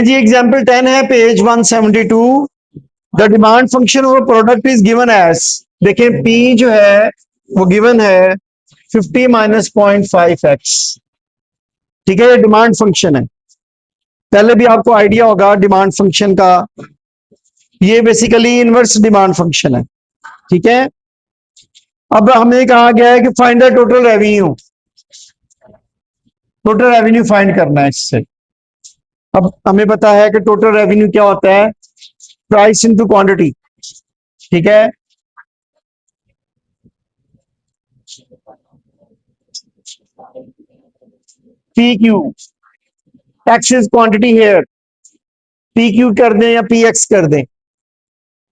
जी example 10 है page 172। The demand function of product is given as, देखिए P जो है वो गिवन है 50 माइनस 0.5x। ठीक है, ये डिमांड फंक्शन है। पहले भी आपको आइडिया होगा डिमांड फंक्शन का, ये बेसिकली इनवर्स डिमांड फंक्शन है। ठीक है, अब हमें कहा गया है कि find the total revenue, total revenue find करना है इससे। अब हमें पता है कि टोटल रेवेन्यू क्या होता है, प्राइस इनटू क्वांटिटी। ठीक है, P Q, X is quantity here, P Q कर दें या पी एक्स कर दें।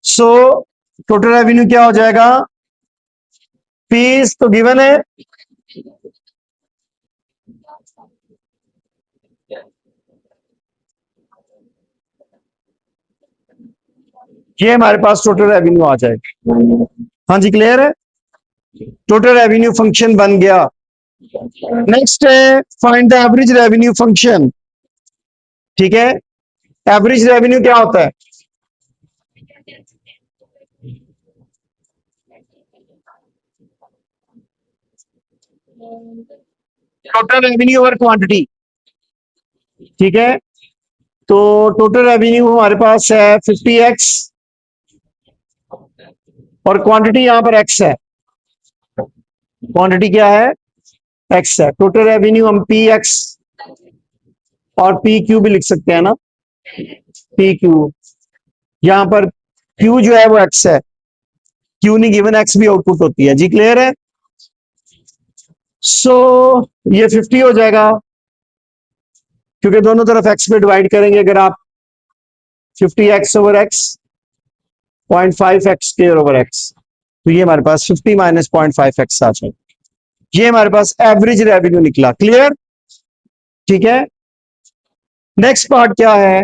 सो टोटल रेवेन्यू क्या हो जाएगा, फीस तो गिवन है, ये हमारे पास टोटल रेवेन्यू आ जाएगा। हाँ जी, क्लियर है, टोटल रेवेन्यू फंक्शन बन गया। नेक्स्ट है find the average revenue function. ठीक है, एवरेज रेवेन्यू क्या होता है, टोटल रेवेन्यू ओवर क्वांटिटी। ठीक है, तो टोटल रेवेन्यू हमारे पास है 50x और क्वांटिटी यहां पर x है, क्वांटिटी क्या है, x है। टोटल रेवेन्यू हम पी एक्स और पी क्यू भी लिख सकते हैं ना, पी क्यू, यहां पर q जो है वो x है, q नहीं गिवन, x भी आउटपुट होती है। जी क्लियर है, सो ये 50 हो जाएगा क्योंकि दोनों तरफ x पे डिवाइड करेंगे अगर आप, 50x over x, 0.5x square over x, तो ये हमारे पास 50 माइनस 0.5x आ जाएगा। ये हमारे पास एवरेज रेवेन्यू निकला। क्लियर, ठीक है, नेक्स्ट पार्ट क्या है,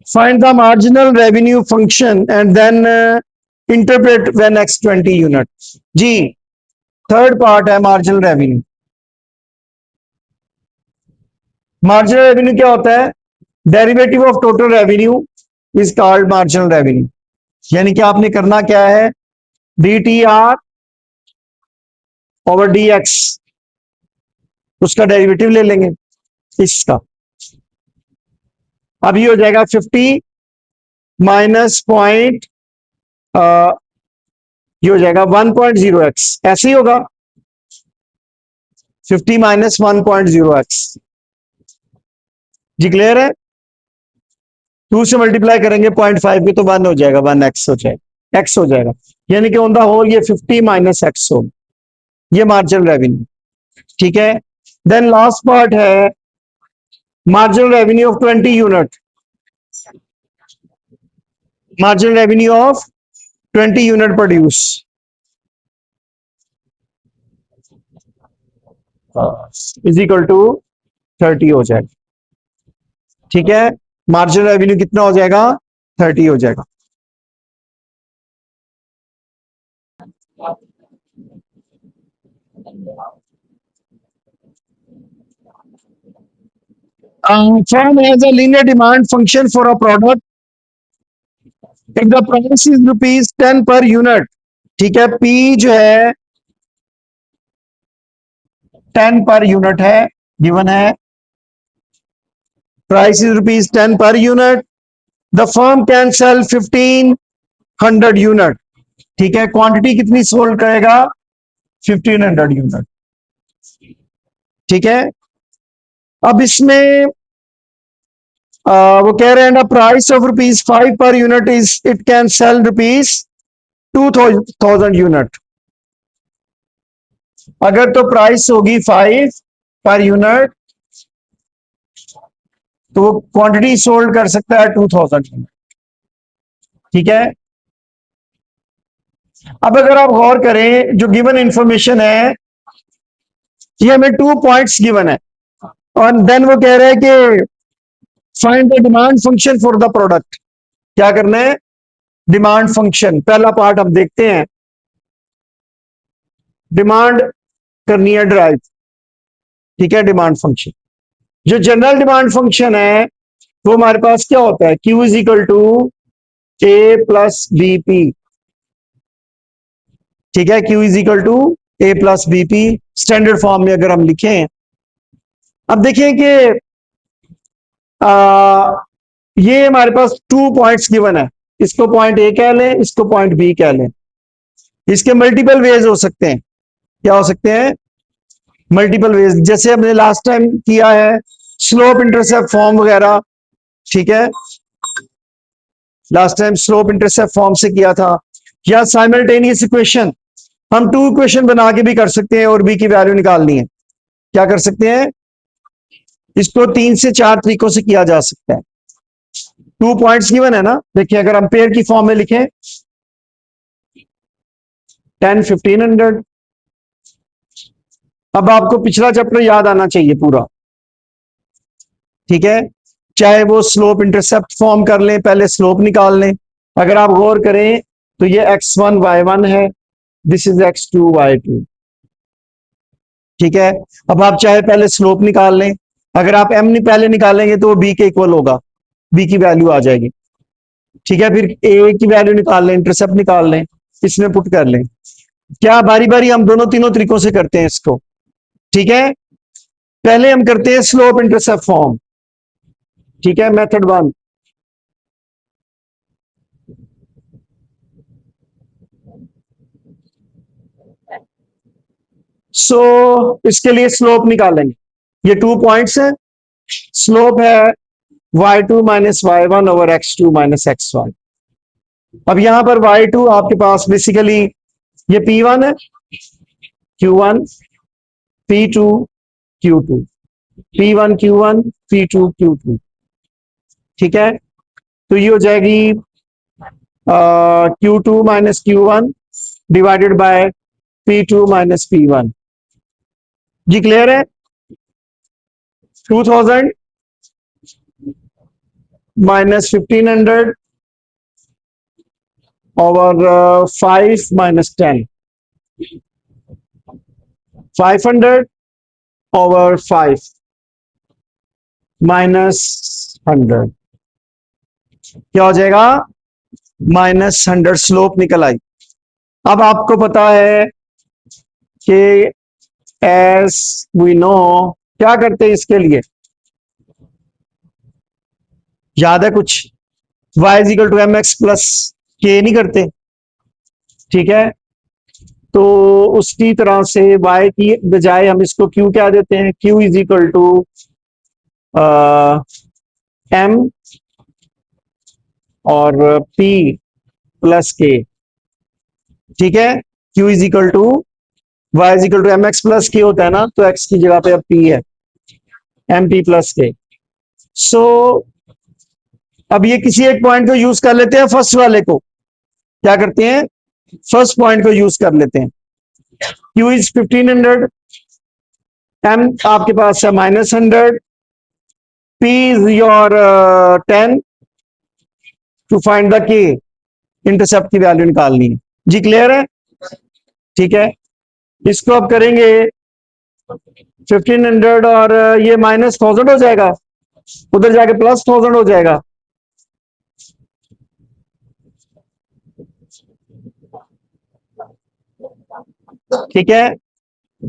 find the marginal revenue function and then interpret when x 20 unit. जी थर्ड पार्ट है मार्जिनल रेवेन्यू। मार्जिनल रेवेन्यू क्या होता है, derivative of total revenue is called marginal revenue. यानी कि आपने करना क्या है, D T R over D X, उसका डेरिवेटिव ले लेंगे इसका। अब ये हो जाएगा 50 माइनस पॉइंट, ये हो जाएगा 1.0x, ऐसे ही होगा 50 माइनस 1.0x। जी क्लियर है, 2 से मल्टीप्लाई करेंगे 0.5 के तो 1 हो जाएगा, 1x हो जाएगा, x हो जाएगा। यानी कि ऑन द होल ये 50 माइनस x हो, ये मार्जिनल रेवेन्यू। ठीक है, देन लास्ट पार्ट है marginal revenue of 20 unit, marginal revenue of 20 unit produce is equal to 30 हो जाएगा। ठीक है, मार्जिनल रेवेन्यू कितना हो जाएगा, 30 हो जाएगा। Firm has a linear demand function for a product if the price is rupees 10 per unit। ठीक है, P जो है 10 पर यूनिट है, गिवन है, price is rupees 10 per unit, the firm can sell 1500 unit. ठीक है, क्वांटिटी कितनी sold करेगा, 1500 यूनिट। ठीक है, अब इसमें वो कह रहे हैं ना price of rupees 5 per unit is it can sell rupees 2000 unit. अगर तो प्राइस होगी 5 पर यूनिट तो वो क्वांटिटी सोल्ड कर सकता है 2000 यूनिट। ठीक है, अब अगर आप गौर करें जो गिवन इंफॉर्मेशन है, ये हमें 2 पॉइंट्स गिवन है और देन वो कह रहे हैं कि find the demand function for the product. क्या करना है, डिमांड फंक्शन। पहला पार्ट हम देखते हैं, डिमांड करनी है ड्राइव। ठीक है, डिमांड फंक्शन जो जनरल डिमांड फंक्शन है वो हमारे पास क्या होता है, Q is equal to A plus B P. ठीक है, Q is equal to A plus B P standard form में अगर हम लिखें। अब देखिए कि ये हमारे पास 2 पॉइंट्स गिवन है, इसको पॉइंट ए कह लें, इसको पॉइंट बी कह लें। इसके मल्टीपल वेज हो सकते हैं। क्या हो सकते हैं? मल्टीपल वेज, जैसे हमने लास्ट टाइम किया है स्लोप इंटरसेप्ट फॉर्म वगैरह। ठीक है, last time slope intercept form से किया था, या साइमल्टेनियस इक्वेशन। हम 2 इक्वेशन बना के भी कर सकते हैं और बी की वैल्यू निकालनी है। क्या कर सकते हैं? इसको 3 से 4 तरीकों से किया जा सकता है। 2 पॉइंट्स गिवन है ना, देखिए अगर हम पेयर की फॉर्म में लिखें 10 1500। अब आपको पिछला चैप्टर याद आना चाहिए पूरा। ठीक है, चाहे वो स्लोप इंटरसेप्ट फॉर्म कर लें, पहले स्लोप निकाल लें। अगर आप गौर करें तो ये x1 y1 है, दिस इज x2 y2। ठीक है, अब आप चाहे पहले स्लोप निकाल लें, अगर आप m पहले निकालेंगे तो वो b के इक्वल होगा, b की वैल्यू आ जाएगी। ठीक है, फिर a की वैल्यू निकाल लें, इंटरसेप्ट निकाल लें, इसमें पुट कर लें। क्या बारी बारी हम दोनों तीनों तरीकों से करते हैं इसको। ठीक है, पहले हम करते हैं स्लोप इंटरसेप्ट फॉर्म। ठीक है, मेथड 1। इसके लिए स्लोप निकालेंगे। ये 2 पॉइंट्स है, स्लोप है y2 minus y1 over x2 minus x1। अब यहां पर y2 आपके पास बेसिकली ये p1 है, q1 p2 q2, p1 q1 p2 q2। ठीक है, तो ये हो जाएगी q2 minus q1 divided by p2 minus p1। जी क्लियर है? 2000 minus 1500 over 5 minus 10, 500 over 5 minus 100। क्या हो जाएगा? माइनस 100 स्लोप निकल आई। अब आपको पता है कि एस वी नो क्या करते हैं इसके लिए, याद है कुछ? y is equal to M X plus K नहीं करते? ठीक है, तो उसकी तरह से y की बजाय हम इसको q क्या देते हैं, q is equal to M और p प्लस के। ठीक है, q is equal to y is equal to M X plus K होता है ना, तो x की जगह पे अब p है, एम पी प्लस के। सो अब ये किसी एक पॉइंट को यूज कर लेते हैं, फर्स्ट वाले को क्या करते हैं, फर्स्ट पॉइंट को यूज कर लेते हैं। Q इज 1500, M आपके पास है minus 100, P is your 10 to find the K, intercept की वैल्यू निकालनी है। जी क्लियर है? ठीक है, इसको अब करेंगे 1500 और ये माइनस 1000 हो जाएगा, उधर जाके प्लस 1000 हो जाएगा। ठीक है,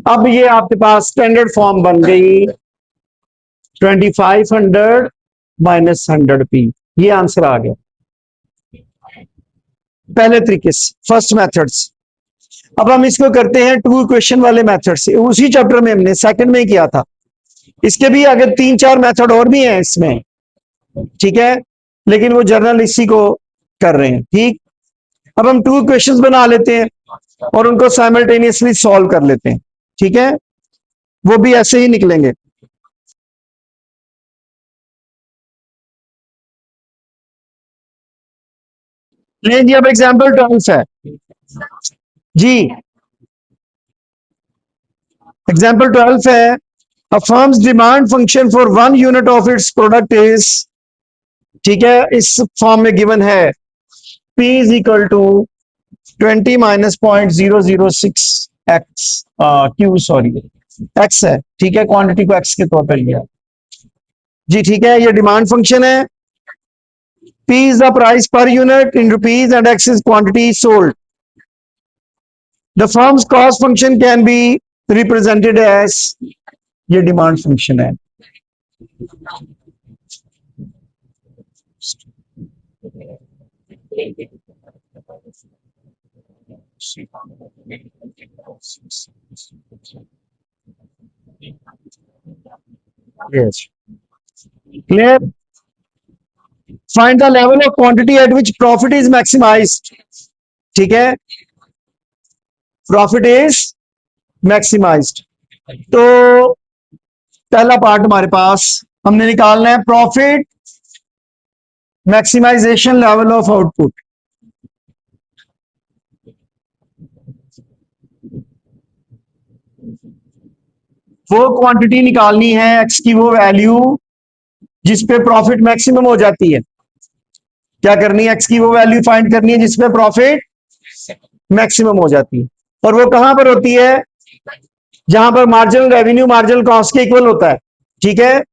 अब ये आपके पास स्टैंडर्ड फॉर्म बन गई 2500 माइनस 100p। ये आंसर आ गया पहले तरीके से, फर्स्ट मेथड्स। अब हम इसको करते हैं 2 इक्वेशन वाले मेथड से, उसी चैप्टर में हमने सेकंड में ही किया था। इसके भी आगे 3-4 मेथड और भी हैं इसमें। ठीक है, लेकिन वो जर्नल इसी को कर रहे हैं। ठीक, अब हम 2 इक्वेशंस बना लेते हैं और उनको साइमल्टेनियसली सॉल्व कर लेते हैं। ठीक है, वो भी ऐसे ही निकलेंगे। नहीं जी, अब एग्जाम्पल 12 है जी, एग्जाम्पल 12 है, a firm's demand function for 1 unit of its product is। ठीक है, इस फॉर्म में गिवन है P is equal to 20 minus 0.006 X, Q sorry X है। ठीक है, क्वांटिटी को एक्स के तौर पर लिया। जी ठीक है, ये डिमांड फंक्शन है। P is the price per unit in rupees and X is quantity sold. The firm's cost function can be represented as, ये डिमांड फंक्शन है। Yes. Clear? Find the level of quantity at which profit is maximized. ठीक है, profit is maximised. तो पहला part हमारे पास हमने निकालना है profit maximisation level of output. वो क्वांटिटी निकालनी है एक्स की, वो वैल्यू जिस पे प्रॉफिट मैक्सिमम हो जाती है। क्या करनी है, एक्स की वो वैल्यू फाइंड करनी है जिसपे प्रॉफिट मैक्सिमम हो जाती है। और वो कहां पर होती है, जहां पर मार्जिनल रेवेन्यू मार्जिनल कॉस्ट के इक्वल होता है। ठीक है,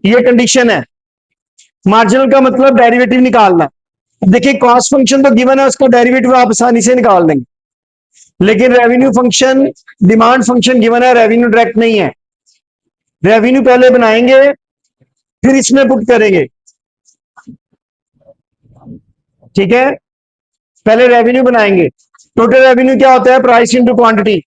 ये कंडीशन है। मार्जिनल का मतलब डेरिवेटिव निकालना। देखिए कॉस्ट फंक्शन तो गिवन है, उसका डेरिवेटिव आप आसानी से निकाल देंगे, लेकिन revenue function, demand function given है, रेवेन्यू डायरेक्ट नहीं है। रेवेन्यू पहले बनाएंगे फिर इसमें पुट करेंगे। ठीक है, पहले रेवेन्यू बनाएंगे। टोटल रेवेन्यू क्या होता है, प्राइस इंटू क्वांटिटी।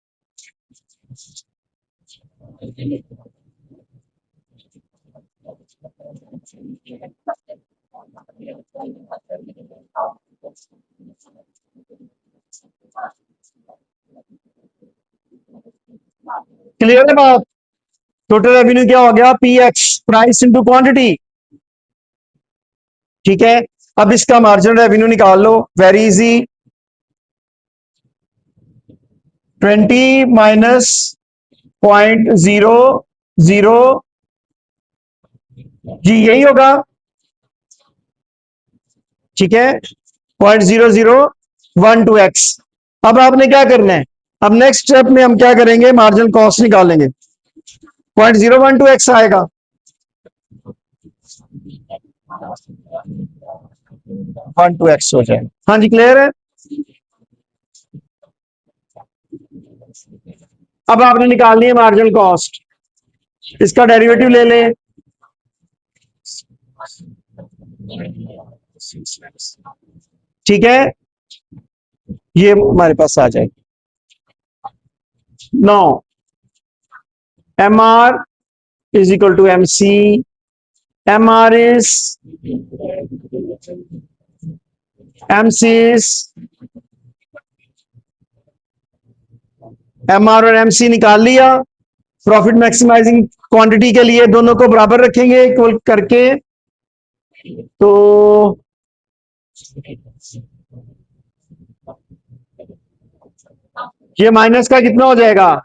क्लियर है बात? टोटल रेवेन्यू क्या हो गया, P x, price into quantity. ठीक है, अब इसका मार्जिनल रेवेन्यू निकाल लो, वेरी इजी। 20 माइनस 0.00, जी यही होगा। ठीक है, 0.0012x। अब आपने क्या करना है, अब नेक्स्ट स्टेप में हम क्या करेंगे, मार्जिनल कॉस्ट निकालेंगे। 0.012x आएगा। वन टू एक्स हो जाए। हाँ जी, क्लियर है। अब आपने निकालनी है मार्जिनल कॉस्ट, इसका डेरिवेटिव ले ले। ठीक है, ये हमारे पास आ जाएगी। 9 MR is equal to MC. MR is, MC is, MR और MC निकाल लिया। प्रॉफिट मैक्सिमाइजिंग क्वांटिटी के लिए दोनों को बराबर रखेंगे इक्वल करके। तो ये माइनस का कितना हो जाएगा,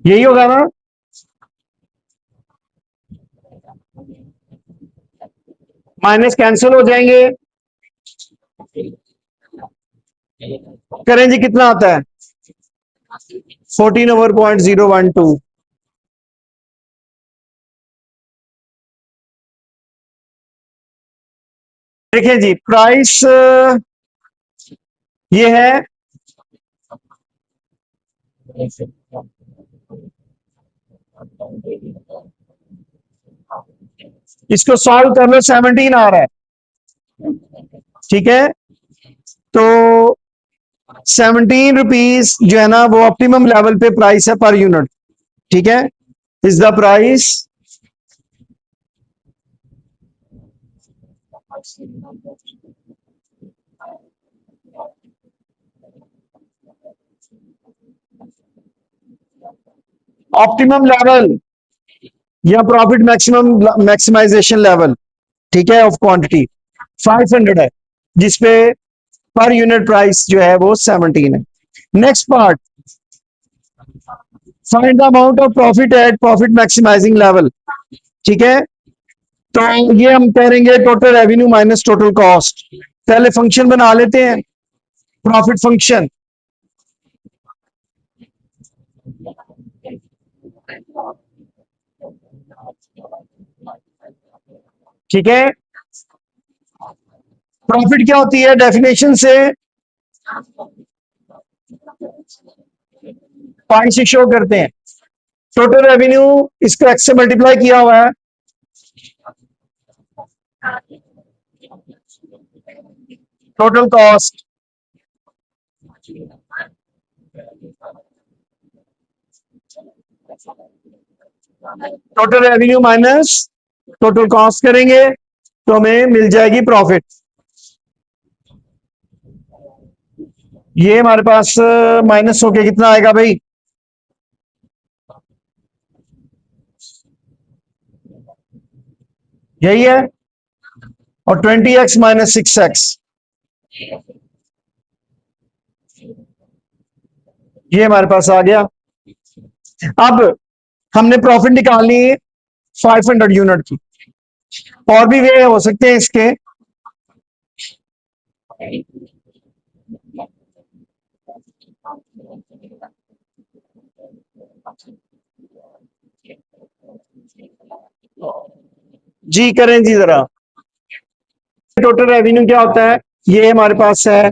यही होगा ना। माइनस कैंसिल हो जाएंगे। करें जी, कितना आता है, 14/0.012। देखिए जी, प्राइस ये है, इसको सॉल्व कर लो, 17 आ रहा है। ठीक है, तो 17 रुपीज जो है ना, वो ऑप्टिमम लेवल पे प्राइस है पर यूनिट। ठीक है, is the price optimum level या प्रॉफिट मैक्सिमम मैक्सिमाइजेशन लेवल। ठीक है, ऑफ क्वांटिटी 500 है, जिसपे पर यूनिट प्राइस जो है वो 17 है। Next part, find the amount of profit at profit maximising level. ठीक है, तो ये हम करेंगे total revenue minus total cost. पहले फंक्शन बना लेते हैं, प्रॉफिट फंक्शन। ठीक है, प्रॉफिट क्या होती है डेफिनेशन से, पाई से शो करते हैं। टोटल रेवेन्यू इसको एक्स से मल्टीप्लाई किया हुआ है, total cost total revenue minus total cost करेंगे तो हमें मिल जाएगी प्रॉफिट। ये हमारे पास माइनस होके कितना आएगा भाई, यही है, और 20x माइनस 6x, ये हमारे पास आ गया। अब हमने प्रॉफिट निकालनी है 500 यूनिट की। और भी वे हो सकते हैं इसके, जी करें जी जरा। टोटल रेवेन्यू क्या होता है, ये हमारे पास है,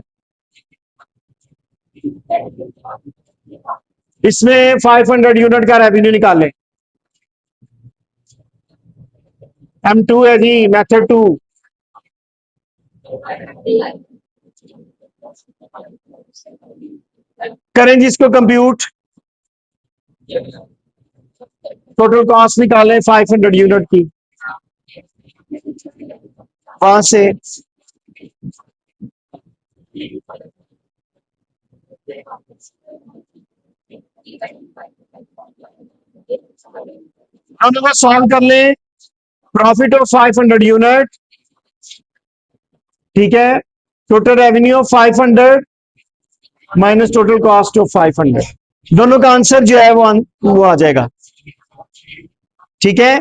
इसमें 500 यूनिट का रेवेन्यू निकालें। M2 है जी, मेथड 2। करें जी इसको कंप्यूट, टोटल कॉस्ट निकालें 500 यूनिट की, वहां से हम लोग सॉल्व कर लें। प्रॉफिट ऑफ 500 यूनिट, ठीक है, total revenue of 500 minus total cost of 500, दोनों का आंसर जो है वो आ जाएगा। ठीक है,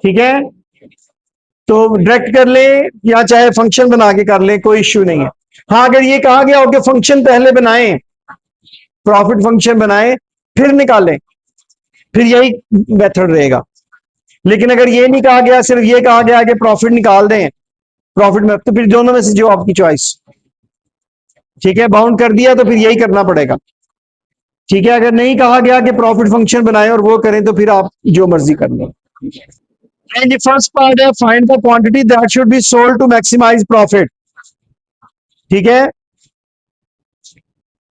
ठीक है, तो डायरेक्ट कर ले या चाहे फंक्शन बना के कर ले, कोई इश्यू नहीं है। हाँ, अगर ये कहा गया हो कि फंक्शन पहले बनाएं, प्रॉफिट फंक्शन बनाएं फिर निकालें, फिर यही मेथड रहेगा। लेकिन अगर ये नहीं कहा गया, सिर्फ ये कहा गया कि प्रॉफिट निकाल दें प्रॉफिट में, तो फिर दोनों में से जो आपकी चॉइस। ठीक है, बाउंड कर दिया तो फिर यही करना पड़ेगा। ठीक है, अगर नहीं कहा गया कि प्रॉफिट फंक्शन बनाएं और वो करें तो फिर आप जो मर्जी कर लें। एंड फर्स्ट पार्ट है find the quantity that should be sold to maximise profit. ठीक है,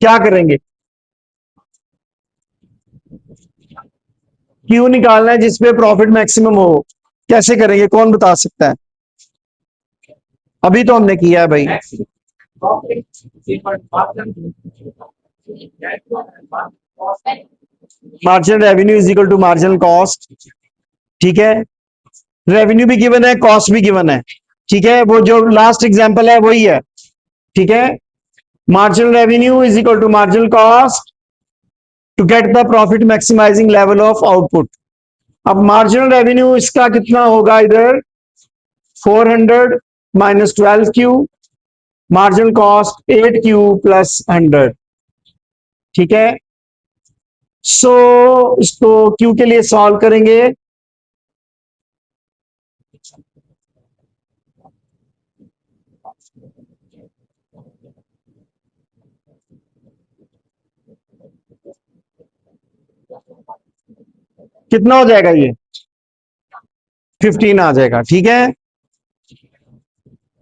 क्या करेंगे, क्यों निकालना है जिसपे प्रॉफिट मैक्सिमम हो, कैसे करेंगे, कौन बता सकता है। अभी तो हमने किया है भाई। Marginal revenue is equal to marginal cost. ठीक है, रेवेन्यू भी गिवन है, कॉस्ट भी गिवन है। ठीक है, वो जो लास्ट एग्जांपल है वही है। ठीक है, marginal revenue is equal to marginal cost to get the profit maximising level of output. अब मार्जिनल रेवेन्यू इसका कितना होगा, इधर 400 minus 12Q, marginal cost 8Q plus 100। ठीक है, सो इसको Q के लिए सॉल्व करेंगे। कितना हो जाएगा, ये 15 आ जाएगा। ठीक है,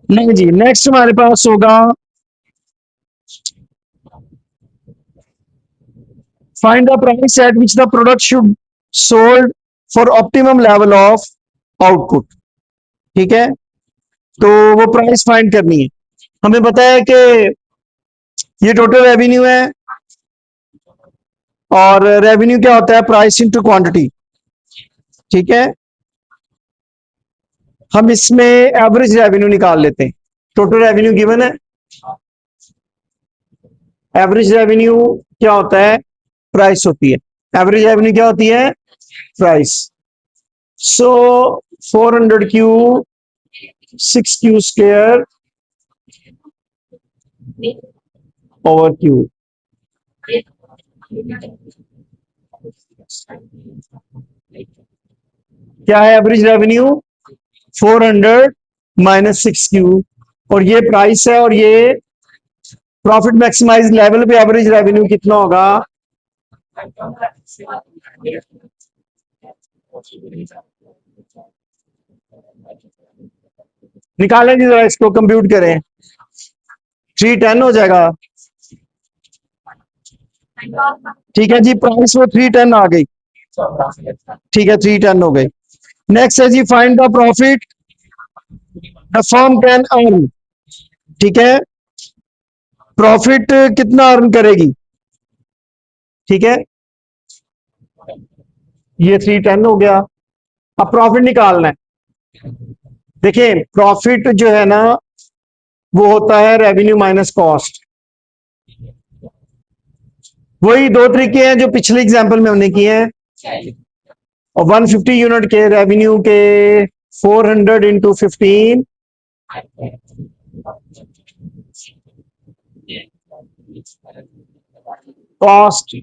नहीं जी, नेक्स्ट हमारे पास होगा find the price at which the product should sold for optimum level of output. ठीक है, तो वो प्राइस फाइंड करनी है। हमें पता है कि ये टोटल रेवेन्यू है, और रेवेन्यू क्या होता है? Price into quantity. ठीक है, हम इसमें एवरेज रेवेन्यू निकाल लेते हैं। टोटल रेवेन्यू गिवन है, एवरेज रेवेन्यू क्या होता है? प्राइस होती है। एवरेज रेवेन्यू क्या होती है? प्राइस। सो 400 Q 6 Q square over Q. क्या है एवरेज रेवेन्यू? 400 माइनस 6 क्यू, और ये प्राइस है, और ये प्रॉफिट मैक्सिमाइज लेवल पे एवरेज रेवेन्यू कितना होगा? निकालें जी, जरा इसको कंप्यूट करें। 310 हो जाएगा। ठीक है जी, प्राइस वो 310 आ गई। ठीक है, 310 हो गई। नेक्स्ट है जी, find the profit the firm can earn. ठीक है, प्रॉफिट कितना अर्न करेगी? ठीक है, ये 310 हो गया। अब प्रॉफिट निकालना है। देखिए, प्रॉफिट जो है ना, वो होता है रेवेन्यू माइनस कॉस्ट। वही दो तरीके हैं जो पिछले एग्जांपल में हमने किए हैं। और 150 यूनिट के रेवेन्यू के 400 इंटू 15 कॉस्ट।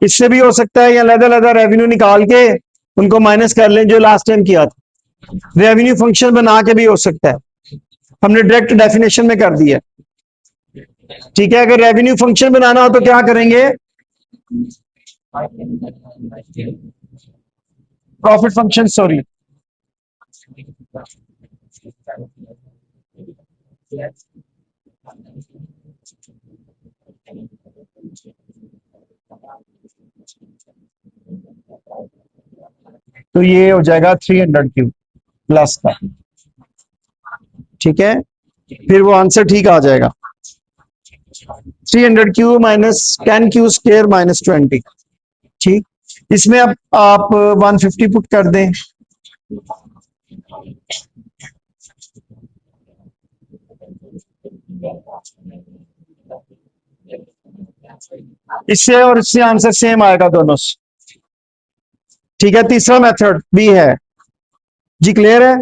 इससे भी हो सकता है, या अलग-अलग रेवेन्यू निकाल के उनको माइनस कर लें, जो लास्ट टाइम किया था। रेवेन्यू फंक्शन बना के भी हो सकता है, हमने डायरेक्ट डेफिनेशन में कर दिया। ठीक है, अगर रेवेन्यू फंक्शन बनाना हो तो क्या करेंगे? प्रॉफिट फंक्शन, सॉरी, तो ये हो जाएगा 300 क्यू प्लस का। ठीक है, फिर वो आंसर ठीक आ जाएगा। 300 Q minus 10 Q square minus 20। ठीक, इसमें अब आप 150 पुट कर दें। इससे और इससे आंसर सेम आएगा दोनों से। ठीक है, तीसरा मेथड भी है जी, क्लियर है?